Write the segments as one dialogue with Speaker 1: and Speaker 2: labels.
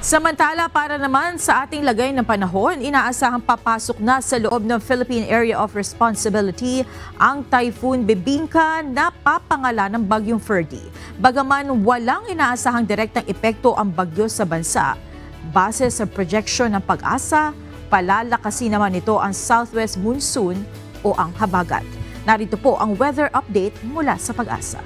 Speaker 1: Samantala, para naman sa ating lagay ng panahon, inaasahang papasok na sa loob ng Philippine Area of Responsibility ang Typhoon Bebinca na papangalan ng bagyong Ferdy. Bagaman walang inaasahang direktang epekto ang bagyo sa bansa, base sa projection ng Pag-asa, palalakasin naman ito ang southwest monsoon o ang habagat. Narito po ang weather update mula sa Pag-asa.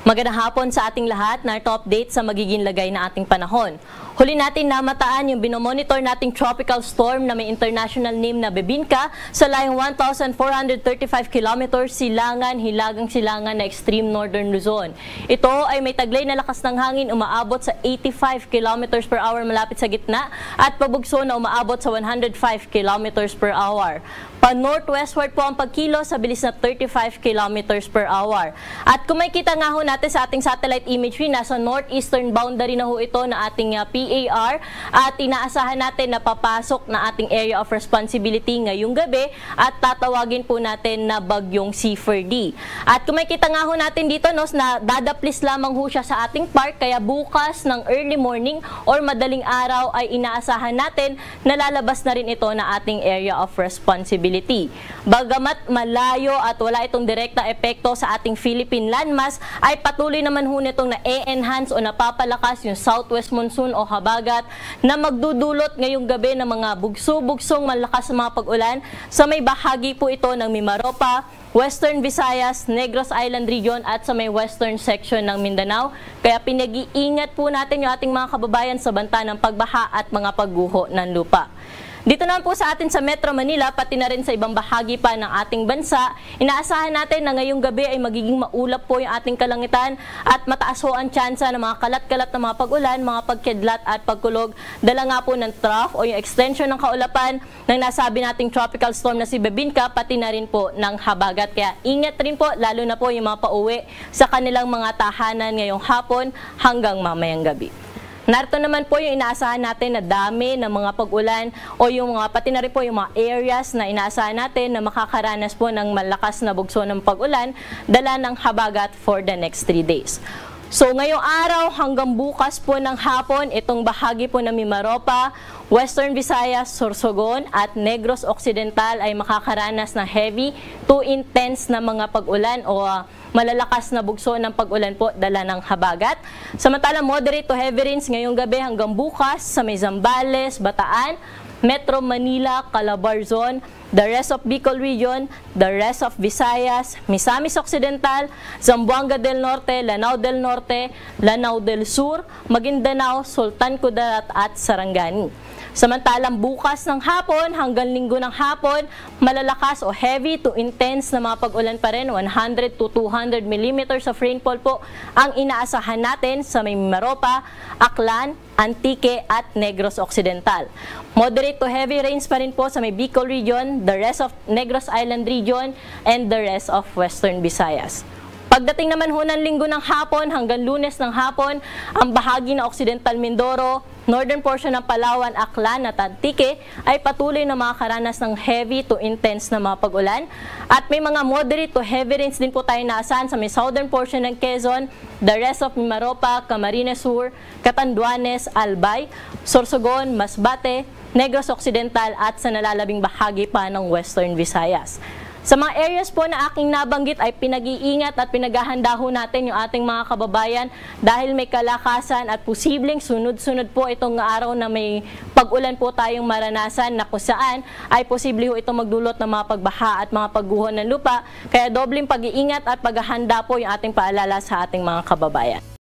Speaker 2: Magandang hapon sa ating lahat. Narito update sa magiging lagay na ating panahon. Huli natin namataan yung binomonitor nating tropical storm na may international name na Bebinca sa layong 1,435 kilometers silangan, hilagang silangan na extreme northern Luzon. Ito ay may taglay na lakas ng hangin umaabot sa 85 kilometers per hour malapit sa gitna at pabugso na umaabot sa 105 kilometers per hour. Pa-northwestward po ang pagkilo sa bilis na 35 kilometers per hour. At kung makikita nga ho natin sa ating satellite imagery, nasa northeastern boundary na ho ito na ating PAR at inaasahan natin na papasok na ating area of responsibility ngayong gabi at tatawagin po natin na bagyong si Ferdy. At kung makikita nga ho natin dito na dadaplis lamang ho siya sa ating park, kaya bukas ng early morning or madaling araw ay inaasahan natin na lalabas na rin ito na ating area of responsibility. Bagamat malayo at wala itong direkta epekto sa ating Philippine landmass, ay patuloy naman ho nitong na-enhance o napapalakas yung southwest monsoon o habagat na magdudulot ngayong gabi ng mga bugso-bugsong malakas na mga pag-ulan sa may bahagi po ito ng Mimaropa, Western Visayas, Negros Island Region at sa may western section ng Mindanao. Kaya pinag-iingat po natin yung ating mga kababayan sa banta ng pagbaha at mga pagguho ng lupa. Dito naman po sa atin sa Metro Manila, pati na rin sa ibang bahagi pa ng ating bansa, inaasahan natin na ngayong gabi ay magiging maulap po yung ating kalangitan at mataas ho ang tsansa ng mga kalat-kalat na mga pag-ulan, mga pagkidlat at pagkulog. Dala nga po ng trough o yung extension ng kaulapan ng nasabi nating tropical storm na si Bebinca, pati na rin po ng habagat. Kaya ingat rin po, lalo na po yung mga pauwi sa kanilang mga tahanan ngayong hapon hanggang mamayang gabi. Narito naman po yung inaasahan natin na dami ng mga pag-ulan o yung mga pati na rin po yung mga areas na inaasahan natin na makakaranas po ng malakas na bugso ng pag-ulan, dala ng habagat for the next 3 days. So ngayong araw hanggang bukas po ng hapon, itong bahagi po ng Mimaropa, Western Visayas, Sorsogon at Negros Occidental ay makakaranas ng heavy to intense na mga pag-ulan o malalakas na bugso ng pag-ulan po dala ng habagat. Samantala moderate to heavy rains ngayong gabi hanggang bukas sa may Zambales, Bataan, Metro Manila, Calabarzon, the rest of Bicol Region, the rest of Visayas, Misamis Occidental, Zamboanga del Norte, Lanao del Norte, Lanao del Sur, Maguindanao, Sultan Kudarat at Sarangani. Samantalang bukas ng hapon hanggang linggo ng hapon, malalakas o heavy to intense na mga pag-ulan pa rin, 100 to 200 millimeters of rainfall po ang inaasahan natin sa may Mimaropa, Aklan, Antique at Negros Occidental. Moderate to heavy rains pa rin po sa may Bicol Region, the rest of Negros Island Region, and the rest of Western Visayas. Pagdating naman ho ng linggo ng hapon hanggang Lunes ng hapon, ang bahagi ng Occidental Mindoro, northern portion ng Palawan, Aklan at Antique ay patuloy na makakaranas ng heavy to intense na mga pag-ulan. At may mga moderate to heavy rains din po tayo naasahan sa may southern portion ng Quezon, the rest of Mimaropa, Camarines Sur, Catanduanes, Albay, Sorsogon, Masbate, Negros Occidental at sa nalalabing bahagi pa ng Western Visayas. Sa mga areas po na aking nabanggit ay pinag-iingat at pinaghahanda ho natin yung ating mga kababayan dahil may kalakasan at posibleng sunod-sunod po itong araw na may pag-ulan po tayong maranasan na kung saan ay posible ho itong magdulot ng mga pagbaha at mga pagguho ng lupa. Kaya dobleng pag-iingat at paghahanda po yung ating paalala sa ating mga kababayan.